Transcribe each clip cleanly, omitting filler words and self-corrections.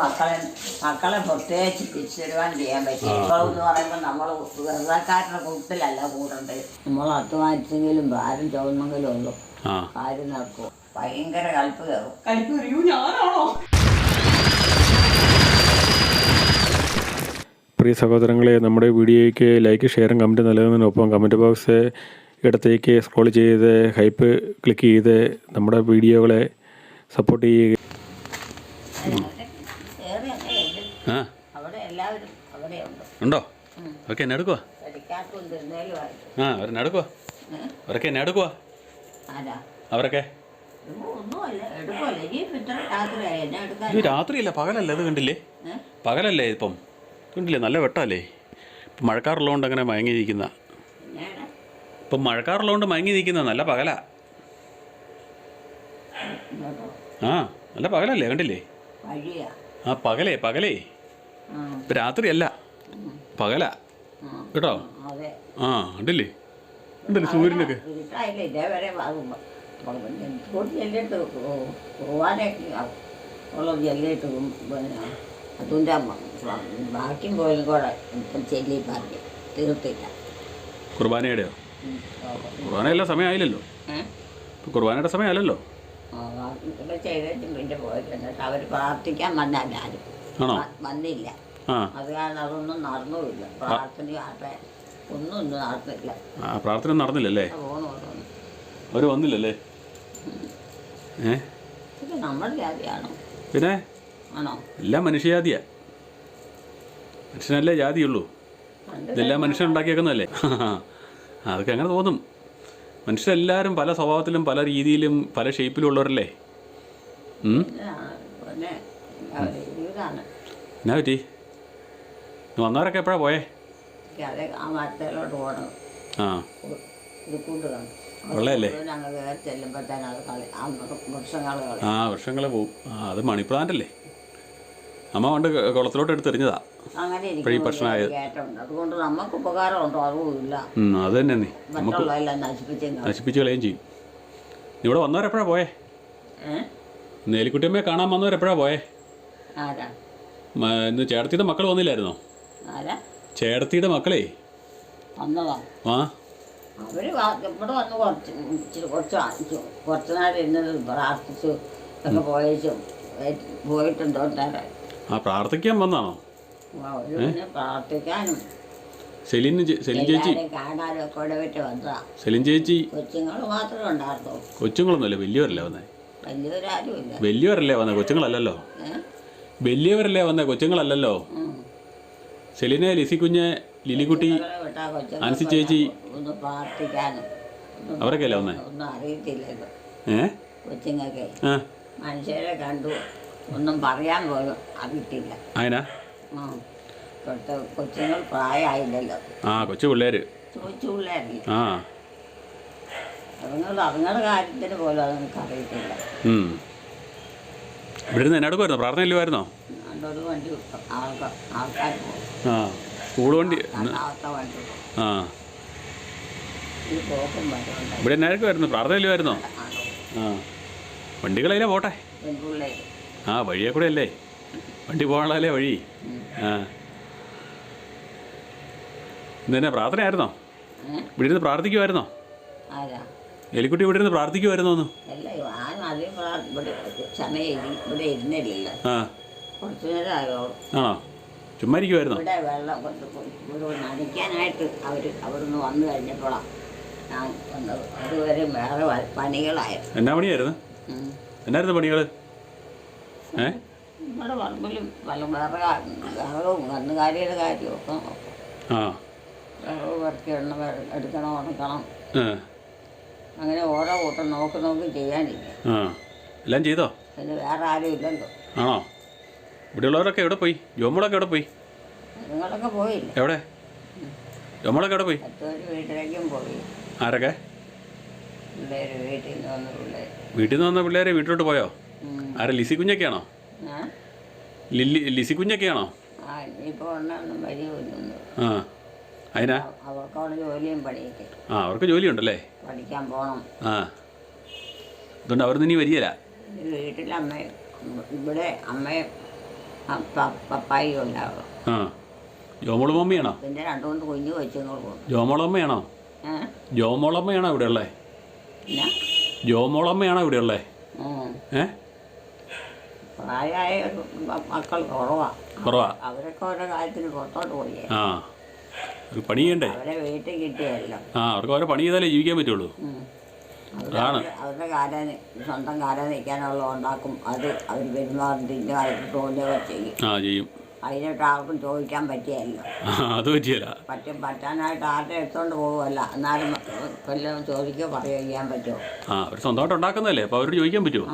മക്കളെ പ്രത്യേകിച്ച് തിരിച്ചറിവാൻ ചെയ്യാൻ പറ്റും. ഇപ്പോഴെന്ന് പറയുമ്പോൾ നമ്മൾ വെറുതെക്കാരുടെ കൂട്ടത്തിലല്ല കൂടേണ്ടത്. നമ്മൾ അധ്വാനിച്ചെങ്കിലും ഭാരം ചുമന്നെങ്കിലും ഉള്ളൂ കാര്യം നടക്കും. ഭയങ്കര കൽപ്പ് കയറും. ഞാനാണോ? പ്രിയ സഹോദരങ്ങളെ, നമ്മുടെ വീഡിയോയ്ക്ക് ലൈക്ക്, ഷെയറും കമൻറ്റ് നൽകുന്നതിനൊപ്പം കമൻറ്റ് ബോക്സ് ഇടത്തേക്ക് സ്ക്രോൾ ചെയ്ത് ഹൈപ്പ് ക്ലിക്ക് ചെയ്ത് നമ്മുടെ വീഡിയോകളെ സപ്പോർട്ട് ചെയ്യുക. അവിടെ എല്ലാവരും അവിടെ ഉണ്ടോ? ഓക്കെ, എന്നെ എടുക്കുവാ. അവരെന്നെ എടുക്കുവാ. അവരൊക്കെ എന്നെ എടുക്കുവാ. അവരൊക്കെ ഇത് രാത്രിയല്ല, പകലല്ലേ? അത് കണ്ടില്ലേ? പകലല്ലേ? ഇപ്പം കണ്ടില്ലേ? നല്ല വെട്ടമല്ലേ? ഇപ്പം മഴക്കാറുള്ളതുകൊണ്ട് അങ്ങനെ മയങ്ങിയിരിക്കുന്ന, ഇപ്പം മഴക്കാറുള്ളതുകൊണ്ട് മയങ്ങിയിരിക്കുന്ന നല്ല പകലാ. നല്ല പകലല്ലേ? കണ്ടില്ലേ? പകലേ ഇപ്പം രാത്രിയല്ല, പകലാ കേട്ടോ. കണ്ടില്ലേ? കണ്ടില്ലേ സൂര്യനൊക്കെ? അതിൻ്റെ ബാക്കിയും പോലും കൂടെ ചെല്ലി പറഞ്ഞു തീർത്തില്ല. കുർബാനയുടെയോ? കുർബാനയെല്ലാം സമയമായില്ലല്ലോ. കുർബാനയുടെ സമയമല്ലല്ലോ. ചെയ്തിട്ടും പിന്നെ പോയിട്ടുണ്ട്. അവർ പ്രാർത്ഥിക്കാൻ വന്നല്ല, ആരും വന്നില്ല. അത് കാരണം അതൊന്നും നടന്നുമില്ല. പ്രാർത്ഥന ഒന്നും നടന്നില്ല. പ്രാർത്ഥന നടന്നില്ലല്ലേ? അവർ വന്നില്ലല്ലേ? നമ്മുടെ ജാതിയാണോ? പിന്നെ ആണോ? എല്ലാം മനുഷ്യജാതിയാ. മനുഷ്യനല്ലേ ജാതിയുള്ളൂ. ഇതെല്ലാം മനുഷ്യൻ ഉണ്ടാക്കിയേക്കുന്നതല്ലേ? അതൊക്കെ അങ്ങനെ തോന്നും. മനുഷ്യരെല്ലാവരും പല സ്വഭാവത്തിലും പല രീതിയിലും പല ഷേപ്പിലും ഉള്ളവരല്ലേ? എന്നാ പറ്റി? വന്നവരൊക്കെ എപ്പോഴാണ് പോയേ? വെള്ളയല്ലേ? വൃക്ഷങ്ങൾ പോവും. അത് മണി പ്ലാന്റ് അല്ലേ? അമ്മ കൊണ്ട് കുളത്തിലോട്ട് എടുത്തെറിഞ്ഞതാ. ഇപ്പോഴീ പ്രശ്നമായത്. അതുകൊണ്ട് നമുക്ക് ഉപകാരമുണ്ടോ? അതുമില്ല. അത് തന്നെ നമുക്ക് നശിപ്പിച്ച് കളയുകയും ചെയ്യും. ഇവിടെ വന്നവരെപ്പോഴാ പോയേ? നേലിക്കുട്ടിയമ്മയെ കാണാൻ വന്നവരെപ്പോഴാ പോയേ? ഇന്ന് ചേട്ടത്തിയുടെ മക്കൾ വന്നില്ലായിരുന്നോ? ചേട്ടത്തിയുടെ മക്കളേ അവര് ഇവിടെ വന്ന് കുറച്ച് നേരം ഇന്നത് പ്രാർത്ഥിച്ചു ഒക്കെ പോയിട്ടുണ്ടോ? പ്രാർത്ഥിക്കാൻ വന്നാണോ? പ്രാർത്ഥിക്കാനും സെലിൻ ചേച്ചി കാണാനും ഒക്കെ ഇവിടെ വിട്ട് വന്നതാ. സെലിൻ ചേച്ചി കൊച്ചുങ്ങൾ മാത്രമേ ഉണ്ടായിരുന്നോ? കൊച്ചുങ്ങളൊന്നുമല്ലേ? വലിയവരല്ലേ വന്നേ? വലിയവരാരുമില്ല. വലിയവരല്ലേ വന്നേ? കൊച്ചുങ്ങളല്ലല്ലോ. വലിയവരല്ലേ വന്നേ? കൊച്ചുങ്ങളല്ലല്ലോ. സെലിനെ, ലിസി കുഞ്ഞ്, ലിലിക്കുട്ടി, ആൻസി ചേച്ചി അവരൊക്കെ അല്ലേ വന്നേ? ഒന്നും അറിയത്തില്ലല്ലോ കൊച്ചുങ്ങൾക്ക്. മനുഷ്യരെ കണ്ടു ഒന്നും പറയാൻ പോലും അറിയത്തില്ല. അതിനാ കൊച്ചുങ്ങൾ പ്രായമായില്ലല്ലോ. കൊച്ചു പിള്ളേര്, കൊച്ചു പിള്ളേരല്ലേ? അതുങ്ങളുടെ കാര്യത്തിന് പോലും അത് നമുക്ക് അറിയത്തില്ല. ഇവിടെ നിന്ന് എന്നാ എടുക്കുമായിരുന്നോ? പ്രാർത്ഥന ഇല്ലായിരുന്നോ? ഒരു വണ്ടി ആൾക്കാർ പോകും. സ്കൂൾ വണ്ടി. ഇവിടെ എന്നായിരിക്കുമായിരുന്നു? പ്രാർത്ഥന ഇല്ലായിരുന്നോ? വണ്ടികളതിലെ പോട്ടെ. വഴിയെ കൂടെ അല്ലേ? വണ്ടി പോകാനുള്ളതല്ലേ വഴി. ഇന്നെന്നാ പ്രാർത്ഥന ആയിരുന്നോ? ഇവിടെ ഇരുന്ന് പ്രാർത്ഥിക്കുമായിരുന്നോ? എലിക്കുട്ടി ഇവിടെ ഇരുന്ന് പ്രാർത്ഥിക്കുമായിരുന്നോ? ആണോ? ചുമ്മാ ഇരിക്കുമായിരുന്നോ? ഇവിടെ വെള്ളം നനയ്ക്കാനായിട്ട് അവിടുന്ന് വന്നു കഴിഞ്ഞപ്പോഴാണ് ഞാൻ വന്നത്. അതുവരെ വേറെ പണികളായിരുന്നു. എന്നാ പണിയായിരുന്നു? എന്നായിരുന്നു പണികൾ? നമ്മുടെ പറമ്പിലും വേറെ വിറവും കന്നുകാലിയുടെ കാര്യമൊക്കെ വിറവ് പെറുക്കി എടുക്കണം, ഉണക്കണം. അങ്ങനെ ഓരോ കൂട്ടം നോക്കി ചെയ്യാനില്ല. എല്ലാം ചെയ്തോ? പിന്നെ വേറെ ആരും ഇല്ലല്ലോ. ആണോ? ഇവിടെയുള്ളവരൊക്കെ എവിടെ പോയി? ജോമോളൊക്കെ എവിടെ പോയി? നിങ്ങളൊക്കെ പോയില്ല. എവിടെ? ജോമോളൊക്കെ എവിടെ പോയി? വീട്ടിലേക്കും പോയി. ആരൊക്കെ? പിള്ളേര് വീട്ടിൽ നിന്ന് വന്ന പിള്ളേർ. വീട്ടിൽ നിന്ന് വന്ന പിള്ളേരെ വീട്ടിലോട്ട് പോയോ? ആരാ? ലിസി കുഞ്ഞൊക്കെയാണോ? ലിസി കുഞ്ഞൊക്കെയാണോ? ഇപ്പോൾ ഒന്നും വരികയൊന്നും. അതിനാ? അവർക്ക് അവിടെ ജോലിയും പണിയൊക്കെ. അവർക്ക് ജോലിയുണ്ടല്ലേ? പഠിക്കാൻ പോകണം. അതുകൊണ്ട് അവരൊന്നും ഇനി വരികയില്ല. വീട്ടിൽ അമ്മയും ഇവിടെ പപ്പായും ഉണ്ടാവും. ആ ജോമോള് മമ്മിയാണോ? പിന്നെ 2-3 കുഞ്ഞു കൊച്ചുങ്ങളും. ജോമോളമ്മയാണോ? ജോമോളമ്മയാണോ ഇവിടെ ഉള്ളത്? പിന്നെ ജോമോളമ്മയാണോ ഇവിടെ ഉള്ളത്? പ്രായമായ മക്കൾ കുറവാണ്. അവരൊക്കെ ഓരോ കാര്യത്തിന് പുറത്തോട്ട് പോയി. ആ ഒരു പണി ചെയ്യണ്ടേ? അവരെ വീട്ടിൽ കിട്ടിയല്ലോ. അവർക്ക് ഓരോ പണി ചെയ്താലേ ജീവിക്കാൻ പറ്റുള്ളൂ. അവരുടെ കാര്യം സ്വന്തം കാര്യം നിൽക്കാനുള്ള ഉണ്ടാക്കും. അത് അവർ പെരുമാറും ചെയ്യും. അതിനായിട്ട് ആർക്കും ചോദിക്കാൻ പറ്റിയല്ലോ. അത് പറ്റിയല്ല. പറ്റാനായിട്ട് ആരുടെ എടുത്തോണ്ട് പോകുമല്ല. എന്നാലും വല്ലതും ചോദിക്കുകയോ പറയുകയോ ചെയ്യാൻ പറ്റുമോ? അവർ സ്വന്തമായിട്ട് ഉണ്ടാക്കുന്നതല്ലേ, അപ്പോൾ അവരോട് ചോദിക്കാൻ പറ്റുമോ?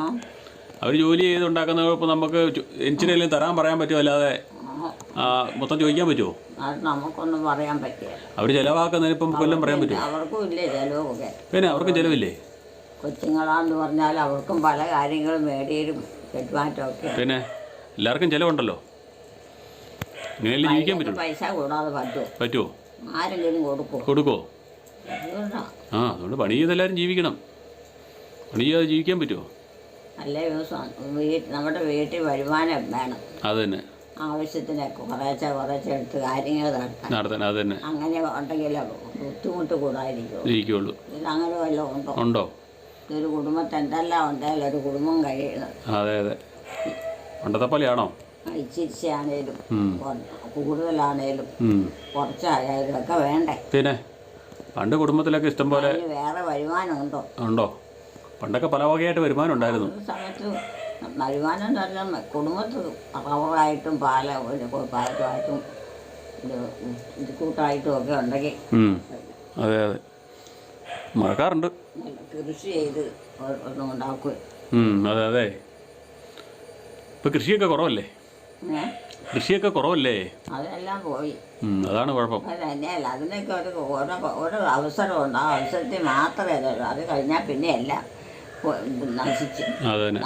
അവർ ജോലി ചെയ്ത് ഉണ്ടാക്കുന്ന ഇപ്പോൾ നമുക്ക് എനിച്ചിനെങ്കിലും തരാൻ പറയാൻ പറ്റുമോ? അല്ലാതെ മൊത്തം ചോദിക്കാൻ പറ്റുമോ? അത് നമുക്കൊന്നും പറയാൻ പറ്റില്ല. അവർ ചിലവാക്കുന്നതിന് ഇപ്പം കൊല്ലം പറയാൻ പറ്റുമോ? അവർക്കും ഇല്ലേ ചിലവൊക്കെ? പിന്നെ അവർക്കും ചിലവില്ലേ? കൊച്ചുങ്ങളാന്ന് പറഞ്ഞാൽ അവർക്കും പല കാര്യങ്ങളും മേടിയും പെരുമാറ്റമൊക്കെ. പിന്നെ എല്ലാവർക്കും ചിലവുണ്ടല്ലോ. ഇങ്ങനെയല്ലേ ജീവിക്കാൻ പറ്റും? പൈസ കൂടാതെ പറ്റുമോ? ആരെങ്കിലും കൊടുക്കുമോ? അതുകൊണ്ട് പണി ചെയ്തെല്ലാവരും ജീവിക്കണം. പണി ചെയ്യാതെ ജീവിക്കാൻ പറ്റുമോ? അല്ലേ നമ്മുടെ വീട്ടിൽ വരുമാനം വേണം. അത് തന്നെ. ആവശ്യത്തിനൊക്കെ കുറേശ്ശെ എടുത്ത് കാര്യങ്ങൾ നടത്താൻ. അത് തന്നെ. അങ്ങനെ ഉണ്ടെങ്കിൽ ബുദ്ധിമുട്ട് കൂടാതിരിക്കുള്ളൂ. ഇതങ്ങനെ വല്ലതും ഉണ്ടോ? ഒരു കുടുംബത്തിൽ എന്തെല്ലാം ഉണ്ടെങ്കിൽ ഒരു കുടുംബം കഴിയുന്നത്. അതെ പണ്ടത്തെ പോലെയാണോ? ഇച്ചിരിച്ചാണേലും കൂടുതലാണേലും കുറച്ചായാലും ഒക്കെ വേണ്ടേ? പിന്നെ പണ്ട് കുടുംബത്തിലൊക്കെ ഇഷ്ടം പോലെ വേറെ വരുമാനം ഉണ്ടോ? പണ്ടൊക്കെ പല വകയായിട്ട് വരുമാനം ഉണ്ടായിരുന്നു. സമയത്ത് വരുമാനം എന്ന് പറഞ്ഞാൽ കുടുംബത്തിൽ റബ്ബറായിട്ടും പാലമായിട്ടും ഇത് കൂട്ടായിട്ടും ഒക്കെ ഉണ്ടെങ്കിൽ. അതെ മഴക്കാറുണ്ട്. കൃഷി ചെയ്ത് ഒന്നും ഉണ്ടാക്കുക. അതെ ഇപ്പം കൃഷിയൊക്കെ കുറവല്ലേ? അതെല്ലാം പോയി. അതാണ് കുഴപ്പം. തന്നെയല്ല, അതിനൊക്കെ ഓരോ അവസരമുണ്ട്. ആ അവസരത്തിൽ മാത്രമേ അത് കഴിഞ്ഞാൽ പിന്നെ എല്ലാം നശിച്ച്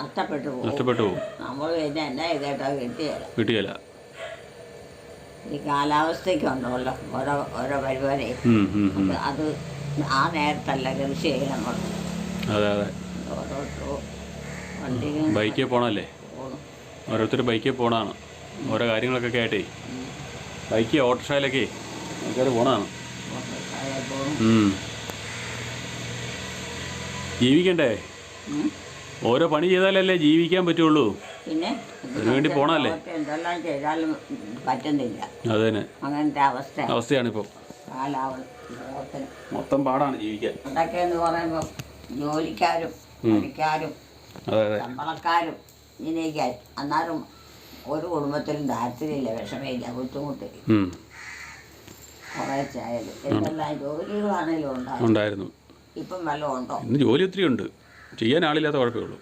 നഷ്ടപ്പെട്ടു പോകും. നമ്മൾ പിന്നെ എന്നാ ഇതായിട്ടാ കിട്ടിയല്ല. ഈ കാലാവസ്ഥയ്ക്കുണ്ടല്ലോ ഓരോ പരിപാടി. അത് ആ നേരത്തല്ല കൃഷി ചെയ്യണം. ബൈക്കിൽ പോകണല്ലേ? ഓരോരുത്തർ ബൈക്കിൽ പോകണതാണ്. ഓരോ കാര്യങ്ങളൊക്കെ ആയിട്ടേ ബൈക്ക് ഓട്ടോറിക്ഷയിലൊക്കെ ആൾക്കാർ പോകണതാണ്. ജീവിക്കണ്ടേ? ഓരോ പണി ചെയ്താലല്ലേ ജീവിക്കാൻ പറ്റുള്ളൂ. പിന്നെ അതിനുവേണ്ടി പോണല്ലേ? എന്തെല്ലാം ചെയ്താലും പറ്റുന്നില്ല. അത് തന്നെ. അങ്ങനത്തെ അവസ്ഥയാണ് ഇപ്പോൾ. മൊത്തം പാടാണ് ജീവിക്കാൻ. അതൊക്കെയെന്ന് പറയുമ്പോൾ ജോലിക്കാരും പണിക്കാരും ശമ്പളക്കാരും ഇങ്ങനെയൊക്കെ എന്നാലും ഒരു കുടുംബത്തിലും ദാരിദ്ര്യമില്ല, വിഷമമില്ല, ബുദ്ധിമുട്ടില്ല. കുറേശ്ശായാലും എന്തെല്ലാം ജോലികളാണെങ്കിലും ഉണ്ടായിരുന്നു. ഇപ്പം വല്ലതും ഉണ്ടോ? ഇന്ന് ജോലി ഒത്തിരി ഉണ്ട്, ചെയ്യാൻ ആളില്ലാത്ത കുഴപ്പമേ ഉള്ളൂ.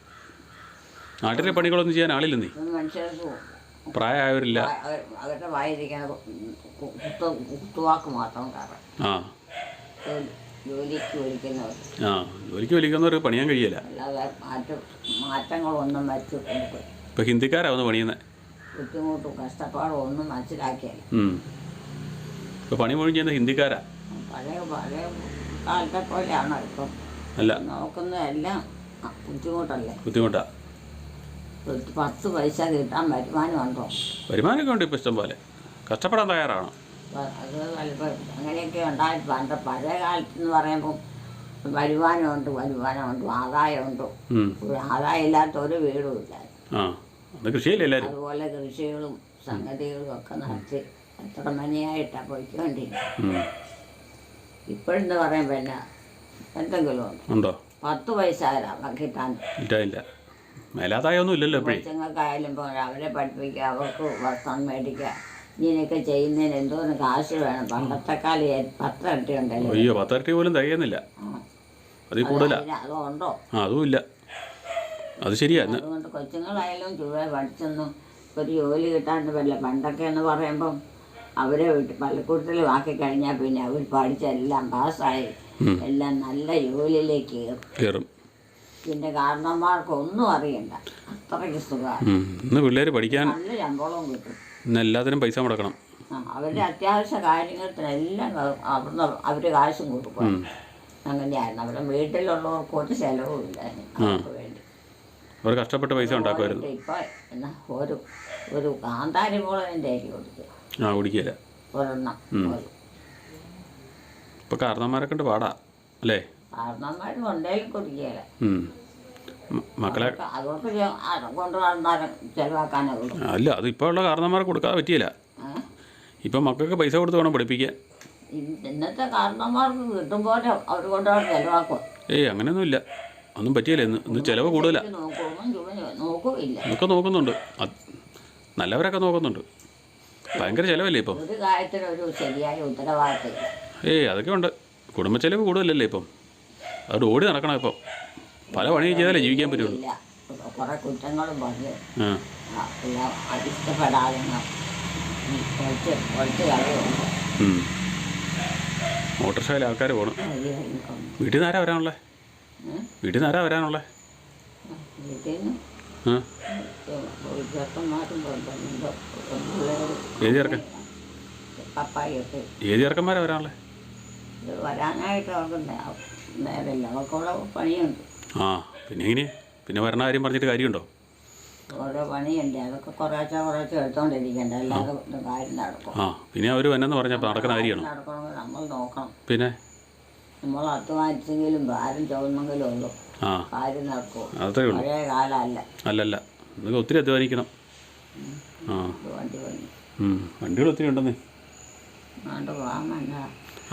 നാട്ടിലെ പണികളൊന്നും ചെയ്യാൻ ആളില്ലെന്നേ. മനുഷ്യർക്ക് പ്രായമായവരില്ല. അവരുടെ വായിരിക്കുന്ന കുത്തുവാക്ക് മാത്രം കാരണം ജോലിക്ക് വലിക്കുന്നവർ പണിയാൻ കഴിയില്ല. അല്ലാതെ മാറ്റങ്ങളൊന്നും വെച്ച് ഇപ്പം ഹിന്ദിക്കാരാണ് വന്ന് പണിയുന്നത്. ബുദ്ധിമുട്ടും കഷ്ടപ്പാടും ഒന്നും മനസ്സിലാക്കിയല്ല. ഇപ്പം പണി മുഴുവൻ ചെയ്യുന്ന ഹിന്ദിക്കാരാ. പഴയ കാലത്തെ പോലെയാണോ ഇപ്പം? അല്ല, നോക്കുന്നതെല്ലാം ബുദ്ധിമുട്ടാ. 10 പൈസ കിട്ടാൻ വരുമാനമുണ്ടോ? വരുമാനമൊക്കെ ഉണ്ട്. ഇപ്പം ഇഷ്ടം പോലെ കഷ്ടപ്പെടാൻ തയ്യാറാണ്. അത് അങ്ങനെയൊക്കെ ഉണ്ടായി. പഴയ കാലത്തെന്ന് പറയുമ്പോൾ വരുമാനമുണ്ട്, ആദായമുണ്ട്. ആദായം ഇല്ലാത്ത ഒരു വീടും ഇല്ല. അതുപോലെ കൃഷികളും സംഗതികളും ഒക്കെ നടത്തി എത്ര മനിയായിട്ടാണ് പോയിക്കൊണ്ടിരിക്കുന്നത്. ഇപ്പോഴെന്ന് പറയുമ്പോൾ പിന്നെ എന്തെങ്കിലും ഉണ്ടോ? 10 പൈസ കിട്ടാൻ ഇല്ല. മേലാദായമൊന്നും ഇല്ലല്ലോ. കൊച്ചുങ്ങൾക്കായാലും അവരെ പഠിപ്പിക്കുക, അവർക്ക് വസ്ത്രം മേടിക്കുക, ഇങ്ങനെയൊക്കെ ചെയ്യുന്നതിന് എന്തോരം കാശ് വേണം. പണ്ടത്തെക്കാൾ 10 ഇരട്ടി ഉണ്ടല്ലോ. 10 ഇരട്ടി പോലും തികയുന്നില്ല. അതിൽ കൂടുതലാണ്. അതുണ്ടോ? അതും ഇല്ല. അത് ശരിയാ. അതുകൊണ്ട് കൊച്ചുങ്ങളായാലും പഠിച്ചൊന്നും ഒരു ജോലി കിട്ടാണ്ട് വരില്ല. പണ്ടൊക്കെ എന്ന് പറയുമ്പം അവരെ പള്ളിക്കൂടത്തിൽ ആക്കി കഴിഞ്ഞാൽ പിന്നെ അവർ പഠിച്ചെല്ലാം പാസ്സായി എല്ലാം നല്ല ജോലിയിലേക്ക് കയറും. പിന്നെ കാരണന്മാർക്കൊന്നും അറിയണ്ട, അത്രയ്ക്ക് സുഖമാണ്. പിള്ളേർ പഠിക്കാൻ നല്ല ശമ്പളവും കിട്ടും. എല്ലാത്തിനും പൈസ മുടക്കണം. അവരുടെ അത്യാവശ്യ കാര്യങ്ങൾക്കെല്ലാം അവിടുന്ന് അവർ കാശും കൊടുക്കും. അങ്ങനെയായിരുന്നു. അവിടെ വീട്ടിലുള്ളവർക്ക് ഒരു ചിലവും ഇല്ലായിരുന്നു അവർക്ക് വേണ്ടി. അവർ കഷ്ടപ്പെട്ട് പൈസ ഉണ്ടാക്കുമായിരുന്നു. ഇപ്പം എന്നാ ഒരു കാന്താരി മുളക് എൻ്റെ അരി കൊടുക്കുക. ആ കുടിക്കില്ല ഒരെണ്ണം. ഇപ്പോൾ കാരണന്മാരൊക്കെ ഉണ്ട് പാടാ അല്ലേ? കാരണന്മാരും ഉണ്ടെങ്കിലും കുടിക്കുകയില്ല. മക്കളെ അതൊക്കെ കൊണ്ട് നടന്നാലും ചിലവാക്കാനുള്ളൂ. അല്ല, അത് ഇപ്പോൾ ഉള്ള കാരണന്മാരെ കൊടുക്കാതെ പറ്റിയില്ല. ഇപ്പം മക്കൾക്ക് പൈസ കൊടുത്ത് വേണം പഠിപ്പിക്കാൻ. ഇന്നത്തെ കാരണന്മാർക്ക് കിട്ടും പോലെ അവർ കൊണ്ടാണ് ചിലവാക്കുക. അങ്ങനെയൊന്നുമില്ല, ഒന്നും പറ്റിയില്ല. ഇന്ന് ചിലവ് കൂടുതലാണ്. നോക്കില്ല, ഒക്കെ നോക്കുന്നുണ്ട്, നല്ലവരൊക്കെ നോക്കുന്നുണ്ട്. ഭയങ്കര ചിലവല്ലേ ഇപ്പം? ഒരു കാര്യത്തിന് ഒരു ശരിയായ ഉത്തരവാദിത്തം. അതൊക്കെ ഉണ്ട്. കുടുംബ ചെലവ് കൂടുതലല്ലേ ഇപ്പം? അത് ഓടി നടക്കണം ഇപ്പം. പല പണിയും ചെയ്താലേ ജീവിക്കാൻ പറ്റുള്ളൂ. കുറെ കുറ്റങ്ങളും പറഞ്ഞ് എല്ലാം അതിഷ്ടപ്പെടാതെ മോട്ടോർ ആൾക്കാർ പോകണം. വീട്ടിൽ നിന്ന് ആരാ വരാനുള്ളത്? വീട്ടിൽ നിന്ന് ആരാ വരാനുള്ളത്? ഏത് ചെറുക്കൻ? ഏത് ചെറുക്കന്മാരാ വരാനുള്ളത്? വരാനായിട്ട് അവർക്ക് നേരമില്ല, അവർക്കുള്ള പണിയുണ്ട്. പിന്നെ എങ്ങനെ? പിന്നെ വരണ കാര്യം പറഞ്ഞിട്ട് കാര്യമുണ്ടോ? ഓരോ പണിയുണ്ട്, അതൊക്കെ കുറേശ്ശെ എടുത്തോണ്ടിരിക്കണ്ട, അല്ലാതെ കാര്യം നടക്കും. പിന്നെ അവർ വന്നെന്ന് പറഞ്ഞപ്പോൾ നടക്കുന്ന കാര്യമാണ്. നടക്കണമെങ്കിൽ നമ്മൾ നോക്കണം. പിന്നെ നമ്മൾ അധ്വാനിച്ചെങ്കിലും ഭാരം ചുമന്നെങ്കിലും ഉള്ളൂ കാര്യം നടക്കും. പഴയ കാലമല്ല. അല്ലല്ല, നിങ്ങൾക്ക് ഒത്തിരി അധ്വാനിക്കണം. വണ്ടികൾ ഒത്തിരി ഉണ്ടെന്നേ.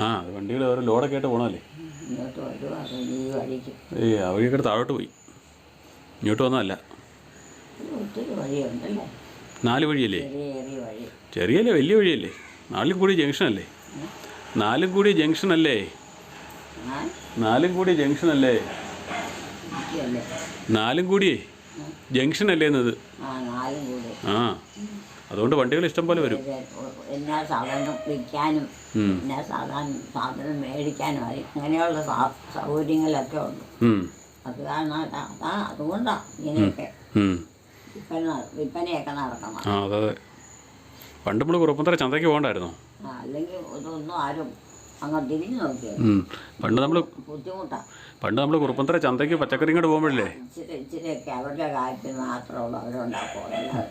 അത് വണ്ടികൾ ഓരോ ലോഡൊക്കെ ആയിട്ട് പോകണമല്ലേ? ഇങ്ങോട്ട് വരുവാ ഈ വഴിക്ക്. ആ വഴിയൊക്കെ താഴോട്ട് പോയി, ഇങ്ങോട്ട് വന്നതല്ല. ഒത്തിരി വഴിയുണ്ടല്ലേ? 4 വഴിയല്ലേ? ചെറിയല്ലേ, വലിയ വഴിയല്ലേ? 4 കൂടി ജംഗ്ഷനല്ലേ? 4 കൂടി ജംഗ്ഷനല്ലേ? 4 കൂടി ജംഗ്ഷനല്ലേ? 4 കൂടിയേ ജംഗ്ഷനല്ലേ എന്നത്? അതുകൊണ്ട് വണ്ടികൾ ഇഷ്ടം പോലെ വരും. എന്നാ സാധനം വിൽക്കാനും എന്നാ സാധനം മേടിക്കാനും അങ്ങനെയുള്ള സൗകര്യങ്ങളൊക്കെ ഉണ്ട്. അത് കാരണം അതുകൊണ്ടാണ് ഇങ്ങനെയൊക്കെ വിൽപ്പനയൊക്കെ നടക്കണം. അതെ, പണ്ട് നമ്മൾ കുറുപ്പന്തറ ചന്തയ്ക്ക് പോകണ്ടായിരുന്നോ? അല്ലെങ്കിൽ ഇതൊന്നും ആരും അങ്ങ് തിരിഞ്ഞു നോക്കിയത്. പണ്ട് നമ്മൾ കുറുപ്പന്തറ ചന്തയ്ക്ക് പച്ചക്കറി ഇങ്ങോട്ട് പോകുമ്പോഴല്ലേ ഇച്ചിരിയൊക്കെ അവരുടെ കാര്യത്തിന് മാത്രമുള്ള അവരുണ്ടാക്കുമല്ലോ,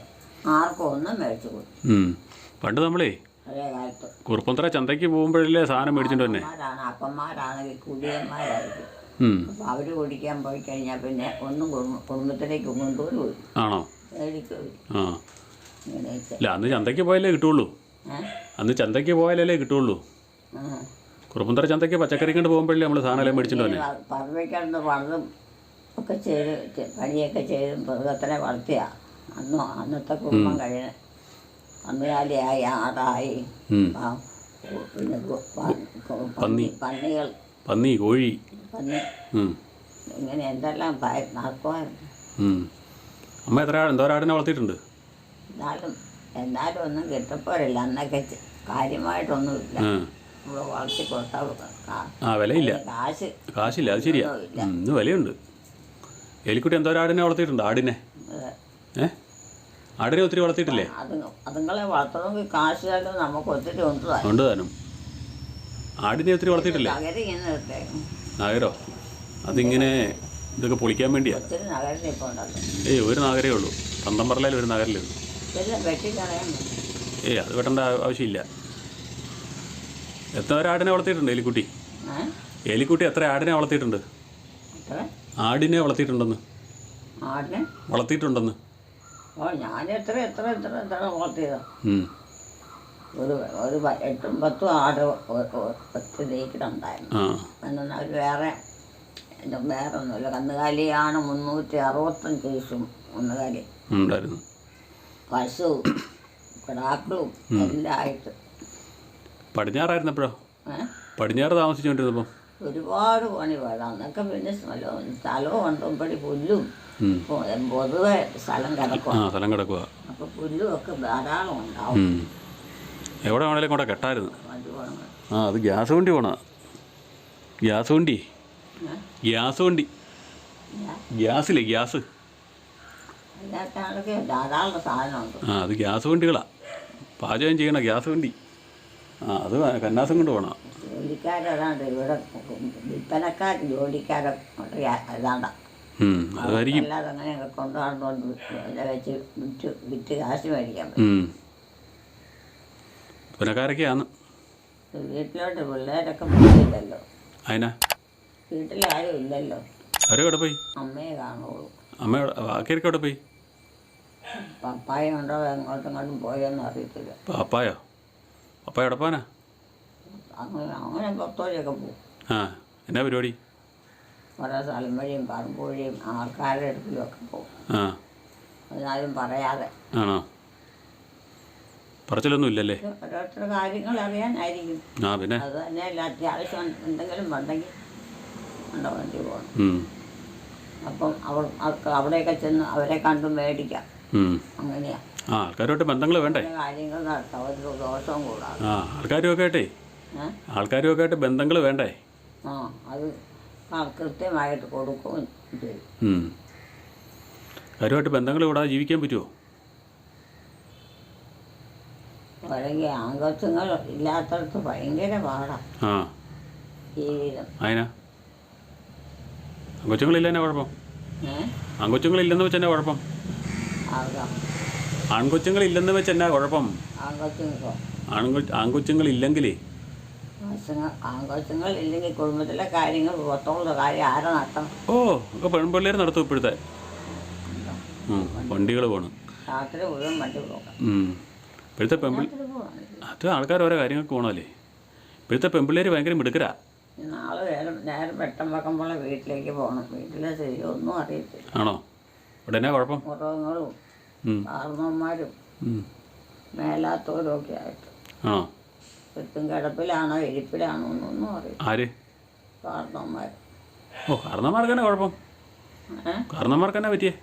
ആർക്കും ഒന്നും മേടിച്ചു കൊടുക്കും. പണ്ട് നമ്മളേ അതേ കാലത്ത് കുറുപ്പന്തറ ചന്തയ്ക്ക് പോകുമ്പോഴല്ലേ സാധനം മേടിച്ചിട്ട് തന്നെ. അപ്പന്മാരാണെങ്കിൽ കുടിയന്മാരായിരിക്കും. അപ്പം അവർ കുടിക്കാൻ പോയി കഴിഞ്ഞാൽ പിന്നെ ഒന്നും കുടുംബത്തിലേക്ക് കൊണ്ടുപോയി ആണോ? മേടിക്കില്ല. അല്ല, അന്ന് ചന്തയ്ക്ക് പോയാലേ കിട്ടുള്ളൂ. അന്ന് ചന്തയ്ക്ക് പോയാലല്ലേ കിട്ടുള്ളൂ. കുറുപ്പന്തറ ചന്തയ്ക്ക് പച്ചക്കറി കൊണ്ട് പോകുമ്പോഴല്ലേ നമ്മൾ സാധനം എല്ലാം മേടിച്ചിട്ട് തന്നെ. പറവയ്ക്കിടന്ന് വളർന്നും ഒക്കെ ചെയ്ത് പണിയൊക്കെ ചെയ്ത് മൃഗത്തിനെ വളർത്തിയ അന്നത്തെ കുടുംബം കഴിഞ്ഞ് കന്നുകാലിയായി, ആടായി, പിന്നെ പന്നി, കോഴി, ഇങ്ങനെ എന്തെല്ലാം നടക്കുമായിരുന്നു. അമ്മ എന്തോരാടിനെ വളർത്തിയിട്ടുണ്ട്? എന്നാലും ഒന്നും കിട്ടപ്പോരില്ല. അന്നൊക്കെ കാര്യമായിട്ടൊന്നുമില്ല. വളർത്തി കൊടുത്താൽ വിലയില്ല, കാശില്ല. അത് ശരിയാ, ഇന്ന് വിലയുണ്ട്. എലിക്കുട്ടി എന്തോരാടിനെ വളർത്തിയിട്ടുണ്ട്? ആടിനെ ആടിനെ ഒത്തിരി വളർത്തിയിട്ടില്ലേ? അതുങ്ങളെ വളർത്തണമെങ്കിൽ കാശ് നമുക്ക് ഒത്തിരി ഉണ്ട് താനും. ആടിനെ ഒത്തിരി വളർത്തിയിട്ടില്ലേ? നഗരോ? അതിങ്ങനെ ഇതൊക്കെ പൊളിക്കാൻ വേണ്ടിയാ. ഒരു നഗരേ ഉള്ളൂ, പന്തംപറലയിൽ ഒരു നഗരലേ ഉള്ളൂ. അത് വെട്ടേണ്ട ആവശ്യമില്ല. എത്ര ആടിനെ വളർത്തിയിട്ടുണ്ട് എലിക്കുട്ടി? എലിക്കുട്ടി എത്ര ആടിനെ വളർത്തിയിട്ടുണ്ട്? ആടിനെ വളർത്തിയിട്ടുണ്ടെന്ന്. വളർത്തിയിട്ടുണ്ടെന്ന് ഞാൻ എത്ര വളർത്തിയതാ. ഒരു 8-10 ആട് ഒറ്റ ദേക്കിട്ടുണ്ടായിരുന്നു. എന്നാൽ അവർ വേറെ ഒന്നുമില്ല. കന്നുകാലിയാണ് 365 ദിവസം കന്നുകാലി ഉണ്ടായിരുന്നു. പശു, കിടാക്കളും എല്ലാം ആയിട്ട്. പടിഞ്ഞാറായിരുന്നപ്പോഴോ? പടിഞ്ഞാറ് താമസിച്ചുകൊണ്ടിരുന്നപ്പോൾ ഒരുപാട് പണി വേണം. അന്നൊക്കെ പിന്നെ സ്ഥലവും ഉണ്ടോമ്പടി പുല്ലും പൊതുവെ സ്ഥലം കിടക്കുക. അപ്പോൾ പുല്ലും ഒക്കെ ധാരാളം ഉണ്ടാവും. എവിടെ വേണേലും കൂടെ കെട്ടായിരുന്നു. അത് ഗ്യാസ് വണ്ടി പോണ. ഗ്യാസ് വണ്ടി ഗ്യാസില്ലേ, ഗ്യാസ്. ധാരാളം സാധനമുണ്ട്. അത് ഗ്യാസ് വണ്ടികളാണ്, പാചകം ചെയ്യണ ഗ്യാസ് വണ്ടി. അത് കന്നാസം കൊണ്ട് പോകണം. ജോലിക്കാരതാണ്ട് ഇവിടെ വിൽപ്പനക്കാർ ജോലിക്കാരൊക്കെ ഏതാണ്ട അതായിരിക്കും. അല്ലാതെ അങ്ങനെയൊക്കെ കൊണ്ടുപോകുന്നതുകൊണ്ട് വില വെച്ച് വിറ്റ് കാശ് മേടിക്കാൻ പറ്റും. പുനക്കാരൊക്കെയാന്ന് വീട്ടിലോട്ട് പിള്ളേരൊക്കെ പോയില്ലല്ലോ. അതിനാ വീട്ടിലാരും ഇല്ലല്ലോ. അവരൊക്കെ എവിടെ പോയി? അമ്മയെ കാണുള്ളൂ. അമ്മ ബാക്കിയൊക്കെ എവിടെ പോയി? പപ്പായ ഉണ്ടോ എങ്ങോട്ടും പോയെന്ന് അറിയത്തില്ല. പപ്പായോ? പപ്പായ എവിടെ പോകാനാ? അങ്ങനെ പുറത്തോടെയൊക്കെ പോകും. ആ, എന്നാ പരിപാടി? ഓരോ സ്ഥലം വഴിയും പറമ്പ് വഴിയും ആൾക്കാരുടെ അടുപ്പിലും ഒക്കെ പോകും. ആ, അതിനാരും പറയാതെ. ആണോ? പറച്ചിലൊന്നും ഇല്ലല്ലേ? ഓരോരുത്തരുടെ കാര്യങ്ങൾ അറിയാനായിരിക്കും. ആ, പിന്നെ അത് തന്നെയല്ല, അത്യാവശ്യം എന്തെങ്കിലും ഉണ്ടെങ്കിൽ ഉണ്ടോ വേണ്ടി പോകണം. അപ്പം അവിടെയൊക്കെ ചെന്ന് അവരെ കണ്ട് മേടിക്കാം. അങ്ങനെയാ. ആ, ആൾക്കാരുമായിട്ട് ബന്ധങ്ങൾ വേണ്ടേ? കാര്യങ്ങൾ നടത്താം, ഒരു ദോഷവും കൂടാതെ. ആ, ആൾക്കാരുമൊക്കെ ആയിട്ട് ബന്ധങ്ങൾ വേണ്ടേ? ആ, അത് കൃത്യമായിട്ട് കൊടുക്കുകയും ചെയ്യും. കാര്യമായിട്ട് ബന്ധങ്ങൾ കൂടാതെ ജീവിക്കാൻ പറ്റുമോ? അല്ലെങ്കിൽ ആങ്കോച്ചങ്ങൾ ഇല്ലാത്തടത്ത് ഭയങ്കര പാടാണ് ജീവിതം. അതിനാ ആൺകൊച്ചുങ്ങളില്ലെന്നാ കുഴപ്പം? ആൺകൊച്ചുങ്ങളില്ലെന്ന് വെച്ച് എന്നാ കുഴപ്പം? ആൺകൊച്ചുങ്ങളില്ലെന്ന് വെച്ച് എന്നാ കുഴപ്പം? ആൺകൊച്ചുങ്ങളില്ലെങ്കിലേ ആൺകൊച്ചുങ്ങൾ ഇല്ലെങ്കിൽ കുടുംബത്തിലെ കാര്യങ്ങൾ പുറത്തുള്ള കാര്യം ആരെ നടത്തണം? ഓ, ഒക്കെ പെൺപിള്ളേർ നടത്തും ഇപ്പോഴത്തെ. വണ്ടികൾ പോകണം, രാത്രി മുഴുവൻ വണ്ടി പോകാം. ഇപ്പോഴത്തെ അത് ആൾക്കാർ ഓരോ കാര്യങ്ങൾക്ക് പോകണമല്ലേ. ഇപ്പോഴത്തെ പെൺപിള്ളേർ ഭയങ്കര മിടുക്കരാ. നാളെ നേരം വെട്ടം വെക്കുമ്പോൾ വീട്ടിലേക്ക് പോകണം. വീട്ടിലെ ശരിയൊന്നും അറിയത്തില്ല. ആണോ? ഇവിടെ എന്നാ കുഴപ്പം? മൃഗങ്ങളും കാരണവന്മാരും മേലാത്തവരും ഒക്കെ ആയിട്ട്. ആ, ചുറ്റും കിടപ്പിലാണോ ഇരിപ്പിലാണോ എന്നൊന്നും അറിയില്ല. ആര്? കാരണവന്മാർ. ഓ, കാരണവന്മാർക്ക് എന്നാ കുഴപ്പം? കാരണവന്മാർക്ക് എന്നാ പറ്റിയേ?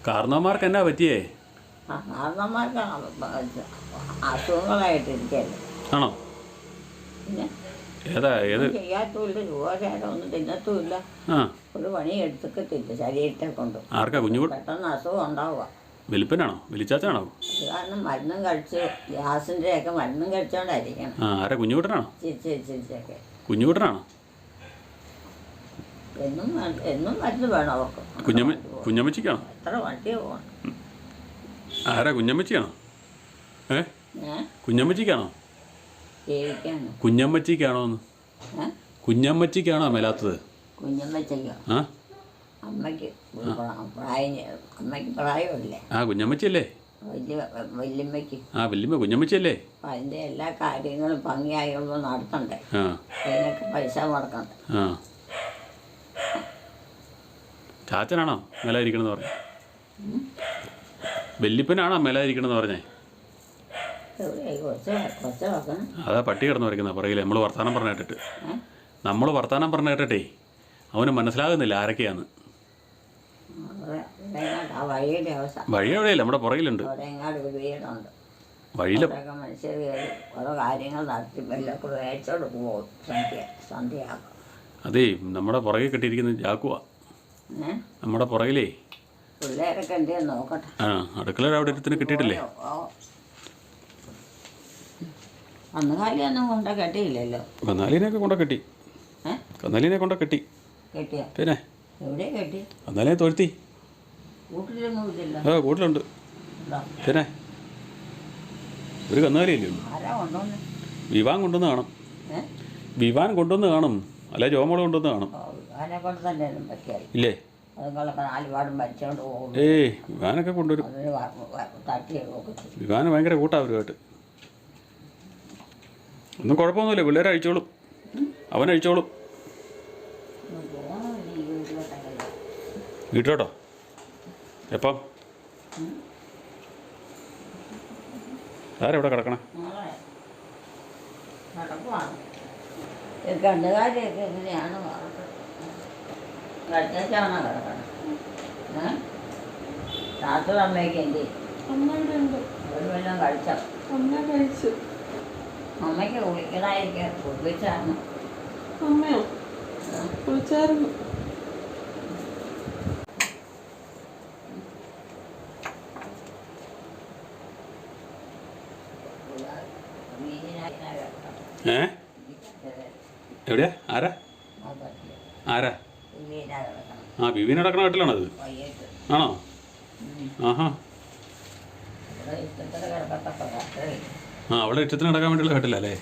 കാരണവന്മാർക്ക് എന്നാ പറ്റിയേ? കാരണവന്മാർക്ക് അസുഖങ്ങളായിട്ടിരിക്കല്ലേ. ആണോ? പിന്നെ ചെയ്യാത്തുമില്ല, രൂപകാരം ഒന്നും തിന്നത്തുമില്ല, ഒരു പണി എടുത്തിക്കത്തില്ല ശരീരത്തെ കൊണ്ട്. ആർക്കാ? പെട്ടെന്ന് അസുഖം ഉണ്ടാവുക. വെളുപ്പനാണോ? വെളിച്ചാച്ചാണോ? അത് കാരണം മരുന്നും കഴിച്ച് ഗ്യാസിൻ്റെ ഒക്കെ മരുന്നും കഴിച്ചോണ്ടായിരിക്കണം. ആരാ? കുഞ്ഞുകുട്ടനാണോ? ചിരിച്ചൊക്കെ. കുഞ്ഞുകുട്ടനാണോ? എന്നും മരുന്ന് വേണം അവർക്ക്. കുഞ്ഞമ്മച്ചിക്കാണോ? എത്ര വണ്ടിയോ പോകണം. ആരാ? കുഞ്ഞമ്മച്ചിയാണോ? കുഞ്ഞമ്മച്ചിക്കാണോ? ജീവിക്കാനോ? കുഞ്ഞമ്മച്ചിക്കാണോ? കുഞ്ഞമ്മച്ചിക്കാണോ മേലാത്തത്? കുഞ്ഞമ്മച്ചയ്ക്കോ? അമ്മയ്ക്ക് പ്രായമില്ലേ? കുഞ്ഞമ്മച്ചിയല്ലേ? വല്യമ്മയ്ക്ക്. വല്യമ്മ കുഞ്ഞമ്മച്ചിയല്ലേ? അപ്പം അതിൻ്റെ എല്ലാ കാര്യങ്ങളും ഭംഗിയായുള്ള നടത്തണ്ടേ. അതിനൊക്കെ പൈസ മുടക്കണ്ടേ. ചാച്ചനാണോ മേലായിരിക്കണമെന്ന് പറഞ്ഞേ? വല്യപ്പനാണോ മേലായിരിക്കണമെന്ന് പറഞ്ഞേ? അതാ പട്ടി കിടന്ന് വരയ്ക്കുന്ന പുറകിൽ നമ്മൾ വർത്തമാനം പറഞ്ഞ കേട്ടിട്ടേ അവന് മനസ്സിലാകുന്നില്ല ആരൊക്കെയാന്ന്. വഴി എവിടെയല്ല, നമ്മുടെ പുറകിലുണ്ട്. വഴിയിലെ മനുഷ്യർ ഓരോ കാര്യങ്ങൾ നടത്തി വേച്ചോട് പോകും സന്ധ്യയാകും. അതേ, നമ്മുടെ പുറകെ കെട്ടിയിരിക്കുന്ന ജാക്കുവാ. നമ്മുടെ പുറകിലേ പിള്ളേരൊക്കെ എന്തെങ്കിലും നോക്കട്ടെ. അടുക്കളയുടെ അവിടെ ഇരുത്തിന് കിട്ടിയിട്ടില്ലേ? കന്നുകാലിയൊന്നും കൊണ്ട കെട്ടിയില്ലല്ലോ. കന്നാലിനെയൊക്കെ കൊണ്ട കെട്ടി. കന്നാലിനെ കൊണ്ട കെട്ടി. കെട്ടിയോ? പിന്നെ എവിടെ കെട്ടി? കന്നാലിനെ തൊഴുത്തി. കൂട്ടിലൊന്നും ഇല്ലല്ലോ. കൂട്ടിലുണ്ട്. പിന്നെ ഒരു കന്നാലിയല്ലേ ഉള്ളൂ. ആരാ കൊണ്ടുവന്ന്? വിവാൻ കൊണ്ടുവന്ന് കാണും. വിവാൻ കൊണ്ടുവന്ന് കാണും, അല്ല ജോമോള് കൊണ്ടുവന്ന് കാണും. വിവാനെ കൊണ്ട് തന്നെ പറ്റിയായി ഇല്ലേ? അതുങ്ങളൊക്കെ നാലുപാടും വലിച്ചോണ്ട് പോകും. വിവാനൊക്കെ കൊണ്ടുവരും. തട്ടിയൊക്കെ വിവാന് ഭയങ്കര കൂട്ടാ അവരുമായിട്ട്. ഒന്നും കുഴപ്പമൊന്നുമില്ല, പിള്ളേരെ അഴിച്ചോളും. അവൻ അഴിച്ചോളും. വീട്ടിലോട്ടോ? എപ്പം? ആരെവിടെ കിടക്കണേ? കന്നുകാലിയൊക്കെ എങ്ങനെയാണ് കഴിച്ചാണോ കിടക്കണം? രാത്രി അമ്മയ്ക്ക് എന്ത് ഒരു വല്ലതും കഴിച്ചോ? കഴിച്ചു. അമ്മയ്ക്ക് കുളിക്കണായിരിക്കും. കുളിപ്പിച്ചാണ്. അമ്മയോ? കുളിച്ചായിരുന്നു. എവിടെയാ? ആരാ? ആ ബിബീൻ കിടക്കണ കട്ടിലാണത്. വയ്യത്ത്. ആണോ? ആഹാ. ഇവിടെ ഇഷ്ടത്തിന് കിടക്കത്തക്ക കട്ടേ. ആ അവിടെ ഇഷ്ടത്തിന് കിടക്കാൻ വേണ്ടിയുള്ള കട്ടില്ല അല്ലേ?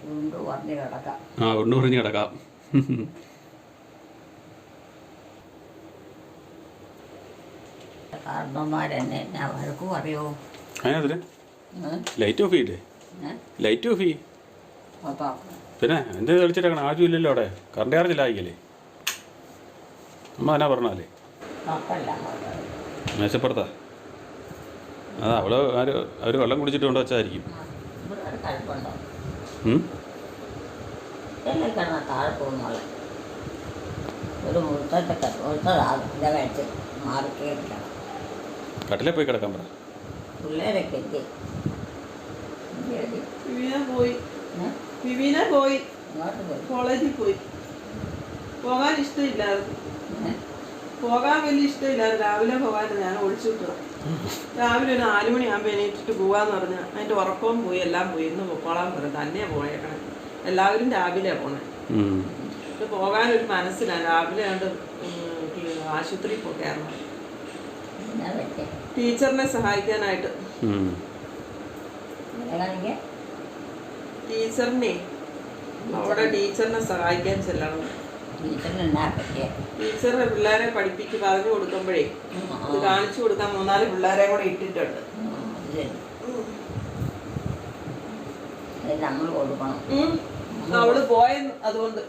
ഉരുണ്ട് പറഞ്ഞ് കിടക്കാം. ആ ഉരുണ്ട് പറഞ്ഞ് കിടക്കാം. കാരണന്മാരെന്നെ ഞാൻ വഴക്ക് പറയുമോ? അതിന് ലൈറ്റ് ഓഫ് ചെയ്യില്ലേ? ലൈറ്റ് ഓഫ് ചെയ്യ്. പിന്നെ എന്ത് തെളിച്ചിട്ടേക്കണം? ആവശ്യമില്ലല്ലോ അവിടെ. കറണ്ട് ചാർജ് ആയിക്കല്ലേ? അമ്മ എന്നാ പറഞ്ഞാലേ മേശപ്പുറത്താ. അതാ അവള് അവർ വെള്ളം കുടിച്ചിട്ട് കൊണ്ട് വെച്ചായിരിക്കും. താഴെ പോകുന്നുള്ള ഒരു മുഴുത്തതാ കഴിച്ച് മാറിക്കേറിക്കണം. കട്ടിലേ പോയി കിടക്കാൻ പറ. പിള്ളേരൊക്കെ എത്തി. വിവീന പോയി കോളേജിൽ പോയി. പോകാൻ ഇഷ്ടമില്ലായിരുന്നു. പോകാൻ വലിയ ഇഷ്ടമില്ലായിരുന്നു. രാവിലെ പോകാൻ ഞാൻ ഒഴിച്ചു വിട്ടത്. രാവിലെ ഒരു 4 മണിയാകുമ്പോൾ എണീറ്റിട്ട് പോകാന്ന് പറഞ്ഞാൽ അതിൻ്റെ ഉറക്കവും പോയി, എല്ലാം പോയി. ഇന്ന് പൊക്കോളാൻ പറഞ്ഞു. തന്നെ പോയേക്കണം. എല്ലാവരും രാവിലെ പോണേ. പോകാനൊരു മനസ്സിലാണ്. രാവിലെ കണ്ട് ആശുപത്രിയിൽ പോകായിരുന്നു ടീച്ചറിനെ സഹായിക്കാനായിട്ട്. ടീച്ചറിനെ അവിടെ ടീച്ചറിനെ സഹായിക്കാൻ ചെല്ലണം. ടീച്ചറിനെ പിള്ളേരെ പഠിപ്പിച്ച് പറഞ്ഞു കൊടുക്കുമ്പോഴേ ഇത് കാണിച്ചു കൊടുക്കാൻ 3-4 പിള്ളേരെ കൂടെ ഇട്ടിട്ടുണ്ട്. അവള് പോയ അതുകൊണ്ട്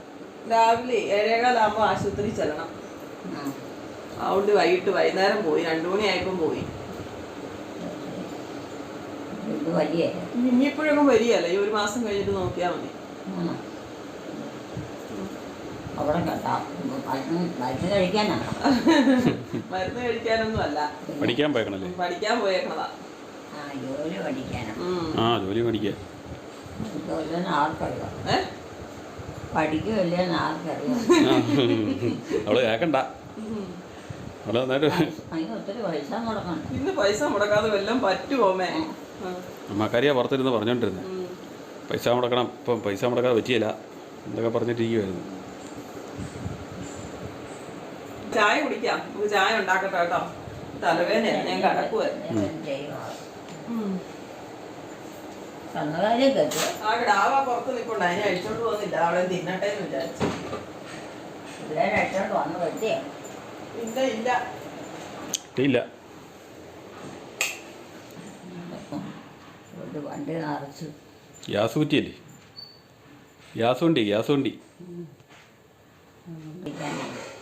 രാവിലെ 7:15 ആശുപത്രി ചെല്ലണം. അതുകൊണ്ട് വൈകുന്നേരം പോയി. 2 മണിയായപ്പം പോയി. ഇനിയിപ്പോഴൊക്കെ വരികയല്ല. ഈ 1 മാസം കഴിഞ്ഞിട്ട് നോക്കിയാൽ മതി. മരുന്ന് കഴിക്കാനൊന്നും അല്ല, പഠിക്കാൻ പോയേക്കണല്ലേ? പഠിക്കാൻ പോയേക്കണതാ. ജോലി പഠിക്കാൻ. പഠിക്കുമല്ലേന്ന് ആർക്കറിയാം. അവള് കേക്കണ്ട. ഒത്തിരി പൈസ മുടക്കണം. ഇന്ന് പൈസ മുടക്കാതെ വല്ലതും പറ്റുമോ? അമ്മക്കാരിയാ പുറത്തിരുന്ന് പറഞ്ഞോണ്ടിരുന്നത് പൈസ മുടക്കണം. ഇപ്പം പൈസ മുടക്കാതെ പറ്റിയില്ല എന്തൊക്കെ പറഞ്ഞിട്ടിരിക്കുമായിരുന്നു. ചായ കുടിക്കാം. നമുക്ക് ചായ ഉണ്ടാക്കട്ടെ കേട്ടോ. തലവേദന ഞാൻ കിടക്കുവായിരുന്നു. ആ കിടാവ പുറത്ത് നിൽപ്പുണ്ട്. അതിനെ അഴിച്ചോണ്ട് പോകുന്നില്ല. അവിടെ തിന്നട്ടെ എന്ന് വിചാരിച്ചു. ഇല്ല വണ്ടി നിറച്ചു. ഗ്യാസ് കുറ്റിയല്ലേ? ഗ്യാസ് വണ്ടി.